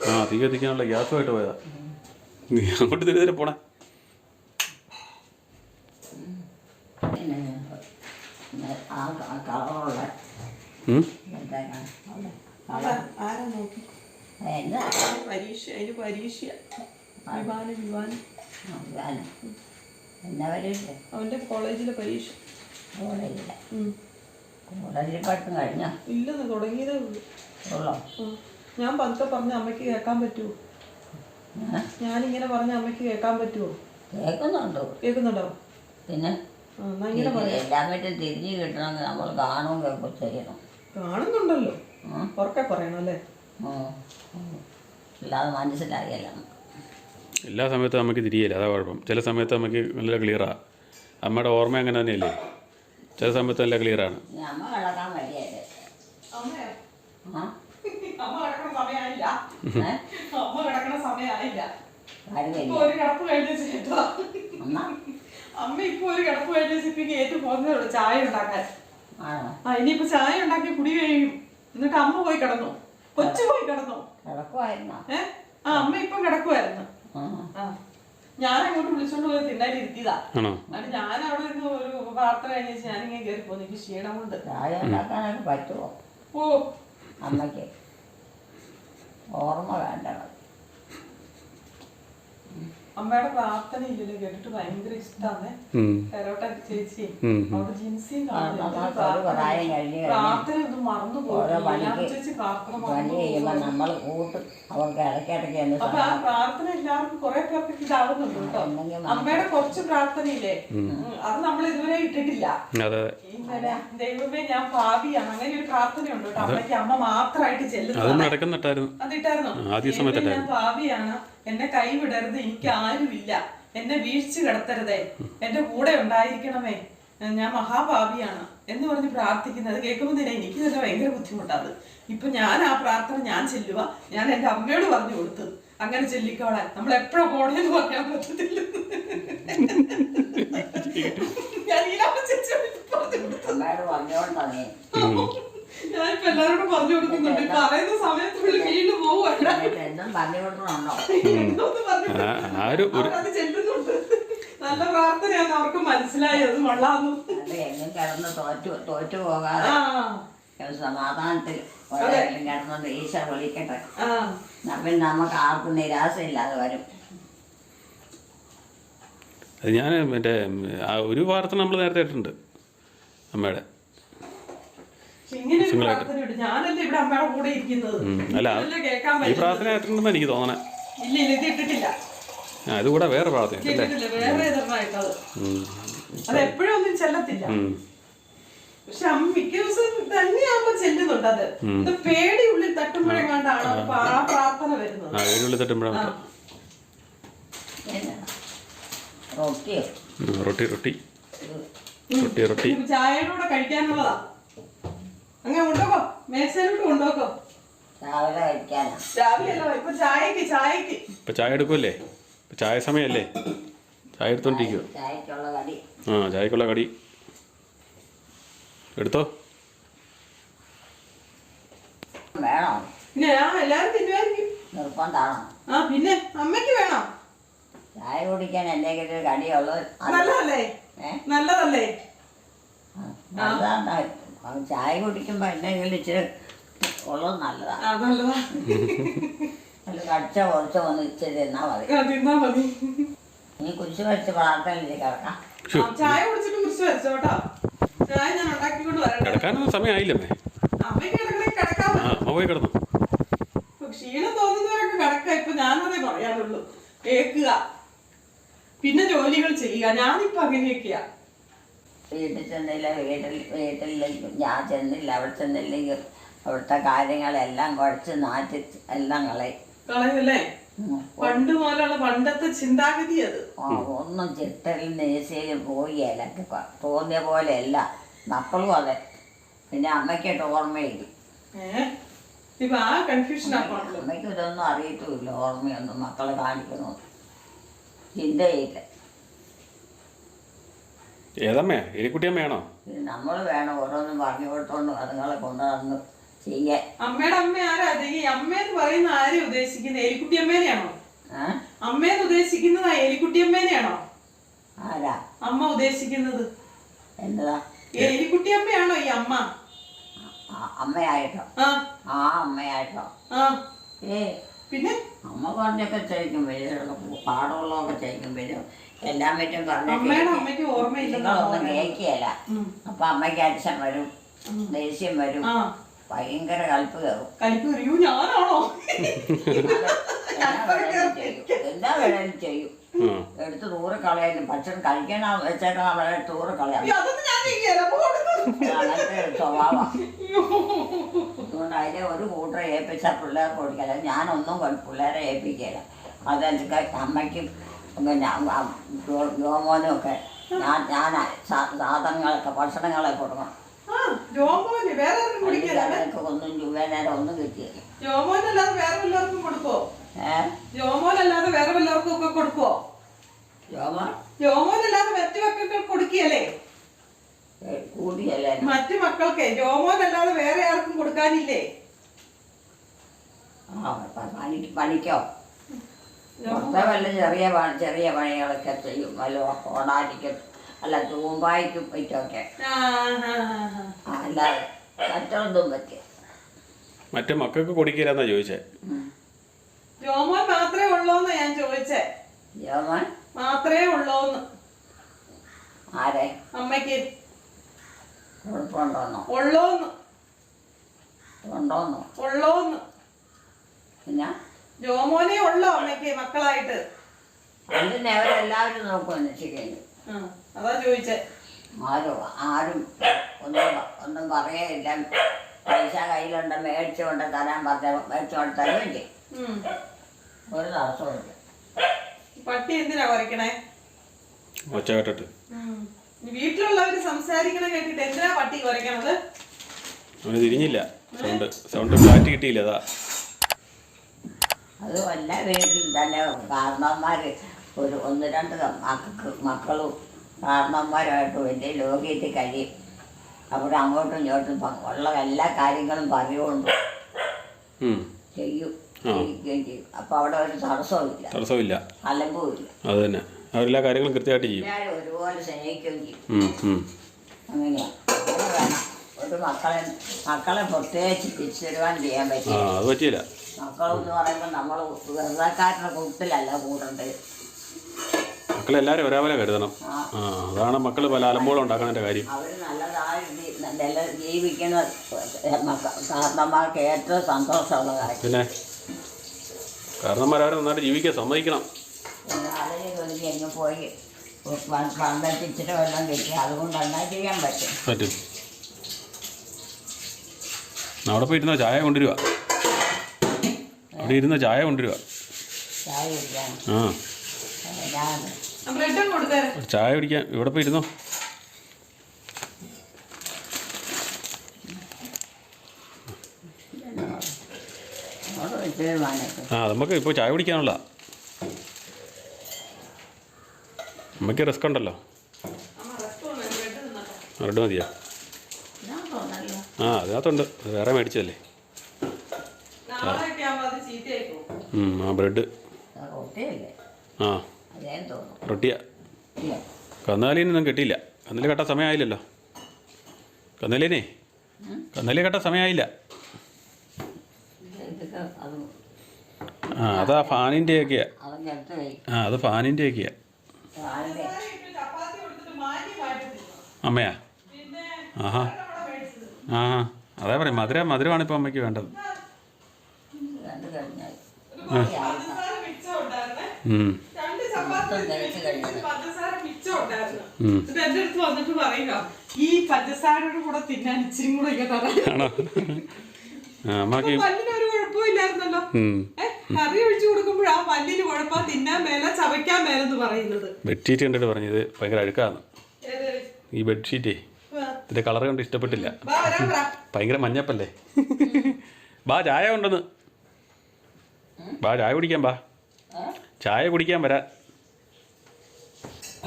ആ തീ കത്തിക്കാനുള്ള ഗ്യാസുമായിട്ട് പോയതാ. അങ്ങോട്ട് തിരികെ പോണേ. അവന്റെ കോളേജിലെ പരീക്ഷ ഇല്ലെന്ന് തുടങ്ങിയതേ ഉള്ളൂ. ഞാൻ പതുക്കെ പറഞ്ഞ അമ്മയ്ക്ക് കേൾക്കാൻ പറ്റുമോ? ഞാനിങ്ങനെ പറഞ്ഞ അമ്മയ്ക്ക് കേൾക്കാൻ പറ്റുമോ? കേൾക്കുന്നുണ്ടോ? പിന്നെ എല്ലാം പറ്റും തിരിഞ്ഞു കിട്ടണമെങ്കിൽ നമ്മൾ കാണുകയും കേൾക്കുകയും ചെയ്യണം. കാണുന്നുണ്ടല്ലോ, ഉറക്കെ പറയണം അല്ലേ? അല്ലാതെ മനസ്സിലാകില്ല. എല്ലാ സമയത്തും നമുക്ക് തിരിയില്ല, അതാ കുഴപ്പം. ചില സമയത്ത് നമുക്ക് നല്ല ക്ലിയറാണ്. അമ്മയുടെ ഓർമ്മ അങ്ങനെ തന്നെയല്ലേ? ചില സമയത്ത് നല്ല ക്ലിയറാണ്. അമ്മ കിടക്കാൻ വഴിയല്ലേ? അമ്മ കിടക്കണ സമയമായില്ല. അമ്മ ഇപ്പൊ ഒരു കിടപ്പ് കഴിഞ്ഞിട്ട് ഏറ്റു പോകുന്നതേ ചായ ഉണ്ടാക്കാൻ. ഇനിയിപ്പോ ചായ ഉണ്ടാക്കി കുടി കഴിയും. എന്നിട്ട് അമ്മ പോയി കിടന്നു, കൊച്ചു പോയി കിടന്നു. അമ്മ ഇപ്പം കിടക്കുവായിരുന്നു. ഞാൻ അങ്ങോട്ട് വിളിച്ചോണ്ട് പോയി തിന്നാൻ ഇരുത്തിയതാ. എന്നിട്ട് ഞാൻ അവിടെ നിന്ന് ഒരു പ്രാർത്ഥന കഴിഞ്ഞ ഞാനിങ്ങനെ കയറി പോകുന്നു. എനിക്ക് ക്ഷീണം കൊണ്ട്. ചായ ഉണ്ടാക്കാനൊക്കെ പറ്റുമോ? ഓ അമ്മയ്ക്ക് ഓർമ്മ വേണ്ട. അമ്മയുടെ പ്രാർത്ഥന ഇല്ലല്ലോ കേട്ടിട്ട് ഭയങ്കര ഇഷ്ടമാണ്. കരോട്ട ചേച്ചി അവിടെ ജിൻസിയും പ്രാർത്ഥന ഒന്നും മറന്നു പോകും ചേച്ചി. പ്രാർത്ഥന നമ്മൾ കൂട്ടും അവർക്ക് ഇടയ്ക്കിടയ്ക്ക്. അപ്പൊ ആ പ്രാർത്ഥന എല്ലാവർക്കും കുറെ പേർക്ക് ഇതാവുന്നുണ്ട് കേട്ടോ. അമ്മയുടെ കുറച്ച് പ്രാർത്ഥനയില്ലേ, അത് നമ്മൾ ഇതുവരെ ഇട്ടിട്ടില്ല. ഇന്നലെ ദൈവമേ ഞാൻ ഭാവിയാണ്, അങ്ങനെ ഒരു പ്രാർത്ഥനയുണ്ട് കേട്ടോ അമ്മയ്ക്ക്. അമ്മ മാത്രമായിട്ട് ചെല്ലുന്നത് അതിട്ടായിരുന്നു. ഞാൻ ഭാവിയാണ്, എന്നെ കൈവിടരുത്, എനിക്ക് ആരുമില്ല, എന്നെ വീഴ്ച കിടത്തരുതേ, എന്റെ കൂടെ ഉണ്ടായിരിക്കണമേ, ഞാൻ മഹാഭാവിയാണ് എന്ന് പറഞ്ഞ് പ്രാർത്ഥിക്കുന്നത് കേൾക്കുമ്പോൾ തന്നെ എനിക്ക് തന്നെ ഭയങ്കര ബുദ്ധിമുട്ടാണ്. ഇപ്പൊ ഞാൻ ആ പ്രാർത്ഥന ഞാൻ ചെല്ലുക, ഞാൻ എന്റെ അമ്മയോട് പറഞ്ഞു കൊടുത്തത് അങ്ങനെ ചെല്ലിക്കോളാൻ. നമ്മൾ എപ്പോഴാ പോണേന്ന് പറയാൻ പറ്റത്തില്ല. ഞാനിപ്പോ എല്ലാവരോടും പറഞ്ഞു കൊടുക്കുന്നുണ്ട്. പറയുന്ന സമയത്തുള്ളിൽ വീണ്ടും പോവുകയാണ്. അത് ചെല്ലുന്നുണ്ട്. നല്ല പ്രാർത്ഥനയാണ്, അവർക്ക് മനസ്സിലായത് കൊള്ളാന്നു. കിടന്ന് തോറ്റു പോകാതെ സമാധാനത്തിൽ കിടന്നത് ഈശോ വിളിക്കട്ടെ. പിന്നെ നമുക്ക് ആർക്കും നിരാശയില്ലാതെ വരും. അത് ഞാൻ മറ്റേ ഒരു പ്രാർത്ഥന നമ്മൾ നേരത്തെ ഇട്ടിട്ടുണ്ട് അമ്മയുടെ. അല്ല ഈ പ്രാർത്ഥന ഇട്ടിട്ടുണ്ടെന്ന് എനിക്ക് തോന്നണേ. ഇത് കൂടെ വേറെ പ്രാർത്ഥന അതെപ്പോഴൊന്നും ചെല്ലത്തില്ല. പക്ഷെ അമ്മ മിക്ക ദിവസം തന്നെയാകുമ്പോ ചെല്ലുന്നുണ്ട്. അത് പേടി ഉള്ളിൽ തട്ടുമ്പോഴെങ്ങാണ്ടാണ് ആ പ്രാർത്ഥന വരുന്നത്. പേടിയുള്ളിൽ തട്ടുമ്പോഴാണ്. റൊട്ടി ചായയുടെ കൂടെ കഴിക്കാനുള്ളതാ. അങ്ങനെ കൊണ്ടോക്കോ, മേശയിലോട്ട് കൊണ്ടോക്കോ. രാവിലെ ഇപ്പൊ ചായക്ക് ഇപ്പൊ ചായ എടുക്കുമല്ലേ, ചായ സമയല്ലേ, ചായ എടുത്തോണ്ടിരിക്കുവോ? ചായക്കുള്ള കടി എടുത്തോ. പിന്നെ എല്ലാരും തിന്നുമായിരിക്കും. നിർബന്ധമാണോ? പിന്നെ അമ്മയ്ക്ക് വേണോ ചായ കുടിക്കാൻ എന്തെങ്കിലും കടിയുള്ളത്? നല്ലതല്ലേ? നല്ലതല്ലേ? ചായ കുടിക്കുമ്പോ എന്തെങ്കിലും ഇച്ചിരി ഉള്ളത് നല്ലതാണ്. നല്ല കടിച്ച കുറച്ച് വന്ന് ഇച്ചിരി തിന്നാ മതി. നീ കുരിശ് വരച്ച് പ്രാർത്ഥനയിലേക്ക് കിടക്കാം. ചായ കുടിച്ചിട്ട് കുരിശ് വരച്ചോ കേട്ടോ. ചായ ഞാൻ ഉണ്ടാക്കിക്കൊണ്ട് വരാം. സമയമായില്ലേ? ക്ഷീണം തോന്നുന്നവരൊക്കെ കിടക്കാം. ഇപ്പൊ ഞാനതേ പറയാനുള്ളൂ, കേൾക്കുക പിന്നെ ജോലികൾ ചെയ്യുക. ഞാനിപ്പോ അങ്ങനെയൊക്കെയാ. വീട്ടിൽ ചെന്നില്ല, വീട്ടിലേക്ക് ഞാൻ ചെന്നില്ല, അവിടെ ചെന്നില്ലെങ്കിൽ അവിടുത്തെ കാര്യങ്ങളെല്ലാം കുഴച്ച് നാട്ടി എല്ലാം കളയല്ലേ? പണ്ട് മുതലുള്ള പണ്ടത്തെ ചിന്താഗതി അത്. ഒന്നും ചിട്ടയിൽ നേശയിലും പോയില്ല, തോന്നിയ പോലെയല്ല. മക്കളും അതെ. പിന്നെ അമ്മയ്ക്കായിട്ട് ഓർമ്മയില്ല. ഇപ്പൊ ആ കൺഫ്യൂഷൻ അമ്മയ്ക്ക് ഇതൊന്നും അറിയത്തുമില്ല, ഓർമ്മയൊന്നും മക്കളെ കാണിക്കുന്നു ചിന്തയില്ല. ഏതമ്മേ? എലിക്കുട്ടിയമ്മയാണോ? നമ്മൾ വേണം ഓരോന്നും പറഞ്ഞു കൊടുത്തോണ്ട് അതുങ്ങളെ കൊണ്ടുവന്ന് ചെയ്യാൻ. അമ്മയുടെ അമ്മ ആരാ? അമ്മയെന്ന് പറയുന്ന ആരെയും ഉദ്ദേശിക്കുന്നത്? എലിക്കുട്ടിയമ്മേനെയാണോ? അമ്മയെന്ന് ഉദ്ദേശിക്കുന്നത് എലിക്കുട്ടിയമ്മേനെയാണോ? ആരാ അമ്മ ഉദ്ദേശിക്കുന്നത്? എന്നതാ? എലിക്കുട്ടിയമ്മയാണോ ഈ അമ്മ? അമ്മയായിട്ടോ? അമ്മയായിട്ടോ? പിന്നെ അമ്മ പറഞ്ഞൊക്കെ ചെയ്യിക്കും, പാടമുള്ളതൊക്കെ ചെയ്യിക്കും, വരും എല്ലാം പറ്റും പറഞ്ഞൊന്നും കേൾക്കുകയല്ല. അപ്പൊ അമ്മയ്ക്ക് അച്ഛൻ വരും, ദേഷ്യം വരും, ഭയങ്കര കൽപ്പ് കയറും. എന്താ വേണേലും ചെയ്യും. എടുത്ത് ദൂരെ കളയാനും ഭക്ഷണം കഴിക്കണ വെച്ചേക്കാൻ അവരെ ദൂരെ കളയാം. സ്വഭാവം. അതുകൊണ്ട് അതിനെ ഒരു കൂട്ടറെ ഏൽപ്പിച്ചാൽ പിള്ളേർക്ക് കൊടുക്കല. ഞാനൊന്നും പിള്ളേരെ ഏൽപ്പിക്കല. അതെനിക്ക് അമ്മയ്ക്കും പിന്നെ ജോമോനും ഒക്കെ ഞാൻ സാധനങ്ങളൊക്കെ ഭക്ഷണങ്ങളൊക്കെ കൊടുക്കണം. ഒന്നും രൂപേനേരം ഒന്നും കിട്ടിയില്ല. ജോമോനല്ലാതെ വേറെ വല്ലവർക്കും കൊടുക്കോ? ജോമോനല്ലാതെ വേറെ വല്ലവർക്കും ഒക്കെ കൊടുക്കോ? ജോമോനല്ലാതെ മറ്റു മക്കൾക്ക് കൊടുക്കുകയല്ലേ? കൂടിയല്ലേ മറ്റു മക്കൾക്ക്? ജോമോനല്ലാതെ വേറെ ആർക്കും കൊടുക്കാനില്ലേ? പണിക്കോ? വല്ല ചെറിയ പണികളൊക്കെ ചെയ്യും. വല്ല ഓടാനിക്കും, അല്ല തൂമ്പായിക്കും പറ്റൊക്കെ. അല്ലാതെ മറ്റൊന്നും പറ്റിയ മറ്റേ മക്കൾക്ക് കൊടുക്കില്ലെന്നാ ചോദിച്ചേ. ജോമോൻ മാത്രമേ ഉള്ളൂന്നാ ഞാൻ ചോദിച്ചേ. ജോമോൻ മാത്രമേ ഉള്ളൂന്ന്. ആരെ അമ്മയ്ക്ക് കുഴപ്പമുണ്ടോന്നോ ഉള്ളൂന്ന്. ഉണ്ടോന്നോ ഉള്ളൂന്ന്. പിന്നെ ജോമോനെ ഉള്ളോ അമ്മയ്ക്ക് മക്കളായിട്ട്? അതിന് അവരെല്ലാവരും നോക്കും അന്വേഷിക്കുന്നു. അതാ ചോദിച്ചേ. ആരും ഒന്നും പറയേയില്ല. പൈസ കയ്യിലുണ്ട് മേടിച്ചുകൊണ്ട് തരാൻ മേടിച്ചുകൊണ്ട് തരുമില്ലേ. ഒരു തടസ്സമില്ല. പട്ടി എന്തിനാ കുറയ്ക്കണേ? ഒച്ച കേട്ടിട്ട് വീട്ടിലുള്ളവര് സംസാരിക്കണ കേട്ടിട്ട് എന്തിനാ പട്ടി കുറയ്ക്കണത്? അവന് തിരിഞ്ഞില്ല. സൗണ്ട് കാറ്റ് കിട്ടിയില്ല. അതാ അത് എല്ലാ വീട്ടിലും തന്നെ കാരണവന്മാർ ഒന്ന് രണ്ട് മക്കളും കാരണവന്മാരുമായിട്ട് വലിയ ലോകത്തിൽ കഴിയും. അവിടെ അങ്ങോട്ടും ഇങ്ങോട്ടും ഉള്ള എല്ലാ കാര്യങ്ങളും പറയുകൊണ്ട് ചെയ്യിക്കുകയും ചെയ്യും. അപ്പൊ അവിടെ ഒരു തടസ്സമില്ല, അലമ്പുമില്ല. അത് തന്നെ, അവരെല്ലാ കാര്യങ്ങളും കൃത്യമായിട്ട് ചെയ്യും. എല്ലാവരും ഒരുപോലെ സ്നേഹിക്കുകയും ചെയ്യും. അങ്ങനെയാ വേണം ഒരു മക്കളെ പ്രത്യേകിച്ച് തിരിച്ചറിവാൻ ചെയ്യാൻ പറ്റില്ല. അത് പറ്റിയില്ല. മക്കളെന്ന് പറയുമ്പോൾ നമ്മൾ വെറുതെക്കാരുടെ കൂട്ടത്തിലല്ല കൂടേണ്ടത്. മക്കളെല്ലാവരും ഒരേപോലെ കരുതണം. അതാണ് മക്കൾ പല അലമ്പോളം ഉണ്ടാക്കുന്നതിൻ്റെ കാര്യം. അവർ നല്ല ജീവിക്കുന്ന കാരണന്മാർക്ക് ഏറ്റവും സന്തോഷമുള്ള കാര്യം. പിന്നെ കാരണന്മാരവരെ നന്നായിട്ട് ജീവിക്കാൻ സമ്മതിക്കണം. ആരെയും ഒതുക്കി എങ്ങ് പോയി പണ്ടെത്തിച്ചിട്ട് വെള്ളം കിട്ടി അതുകൊണ്ട് എന്നാൽ ചെയ്യാൻ പറ്റും. അവിടെ പോയി ഇരുന്ന ചായ കൊണ്ടുവരിക. അവിടെ ഇരുന്ന ചായ കൊണ്ടുവരിക. ചായ കുടിക്കാൻ ചായ കുടിക്കാൻ ഇവിടെ പോയി ഇരുന്നോ. നമുക്ക് ഇപ്പോൾ ചായ കുടിക്കാനുള്ള അമ്മയ്ക്ക് റിസ്ക് ഉണ്ടല്ലോ. ബ്രെഡ് മതിയോ? അതിനകത്തുണ്ട്. അത് വേറെ മേടിച്ചതല്ലേ. ബ്രെഡ് റൊട്ടിയാ. കന്നാലിനൊന്നും കിട്ടിയില്ല. കന്നല് കെട്ടാൻ സമയമായില്ലല്ലോ. കന്നല് കെട്ടാൻ സമയമായില്ല. അതാ ഫാനിൻ്റെയൊക്കെയാ. അത് ഫാനിൻ്റെയൊക്കെയാ. അമ്മയാ? അതേ പറയും. മധുരമാണ് ഇപ്പോൾ അമ്മയ്ക്ക് വേണ്ടത്. എന്റെ അടുത്ത് വന്നിട്ട് പറയുക ഈ പഞ്ചസാരയുടെ കൂടെ തിന്നാൻ ഇച്ചിരി കൂടെ പല്ലിനൊരു കുഴപ്പമില്ലായിരുന്നല്ലോ. കറി ഒഴിച്ചു കൊടുക്കുമ്പോൾ ആ പല്ലിന് കുഴപ്പം, തിന്നാൻ മേല ചവയ്ക്കാൻ മേലെന്ന് പറയുന്നത്. ബെഡ്ഷീറ്റ് കണ്ടിട്ട് പറഞ്ഞത് ഭയങ്കര അഴുക്കാന്ന്. ഈ ബെഡ്ഷീറ്റേ ഇതിന്റെ കളർ കണ്ട് ഇഷ്ടപ്പെട്ടില്ല. ഭയങ്കര മഞ്ഞപ്പല്ലേ. ബാ ചായ ഉണ്ടെന്ന്. ബാ ചായ കുടിക്കാൻ. ചായ കുടിക്കാൻ വരാൻ.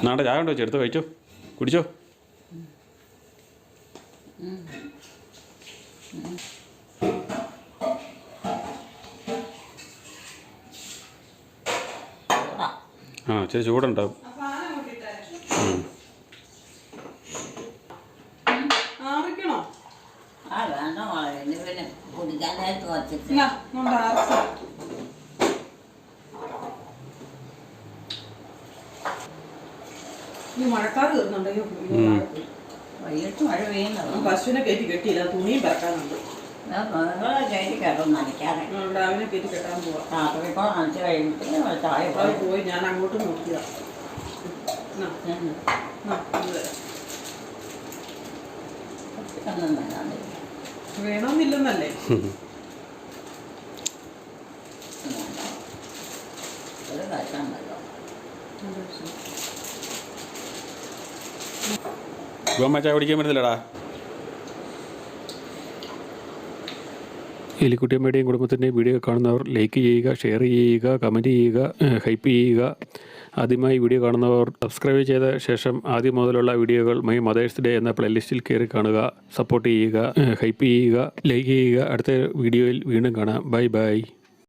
നാട്ടെ ചായ ഉണ്ടോ? ചെറുത്ത് കഴിച്ചോ, കുടിച്ചോ. ഇച്ചിരി ചൂടുണ്ടാവും. മഴക്കാറ് തീർന്നുണ്ടെങ്കിൽ വൈകിട്ട് മഴ പെയ്യുന്നത്. പശുവിനെ കയറ്റി കെട്ടിയില്ല, തുണിയും പറക്കാനുണ്ട്. രാവിലെ കയറ്റി കെട്ടാൻ പോവാ. പോയി ഞാൻ അങ്ങോട്ട് നോക്കിയതാ. വേണമെന്നില്ലെന്നല്ലേ. ചായ കുടിക്കാൻ പറ്റുന്നില്ലടാ. എലിക്കുട്ടിയമ്മയുടെയും കുടുംബത്തിൻ്റെയും വീഡിയോ കാണുന്നവർ ലൈക്ക് ചെയ്യുക, ഷെയർ ചെയ്യുക, കമൻറ്റ് ചെയ്യുക, ഹൈപ്പ് ചെയ്യുക. ആദ്യമായി വീഡിയോ കാണുന്നവർ സബ്സ്ക്രൈബ് ചെയ്ത ശേഷം ആദ്യം മുതലുള്ള വീഡിയോകൾ മൈ മദേഴ്സ് ഡേ എന്ന പ്ലേലിസ്റ്റിൽ കയറി കാണുക. സപ്പോർട്ട് ചെയ്യുക, ഹൈപ്പ് ചെയ്യുക, ലൈക്ക് ചെയ്യുക. അടുത്ത വീഡിയോയിൽ വീണ്ടും കാണാം. Bye bye.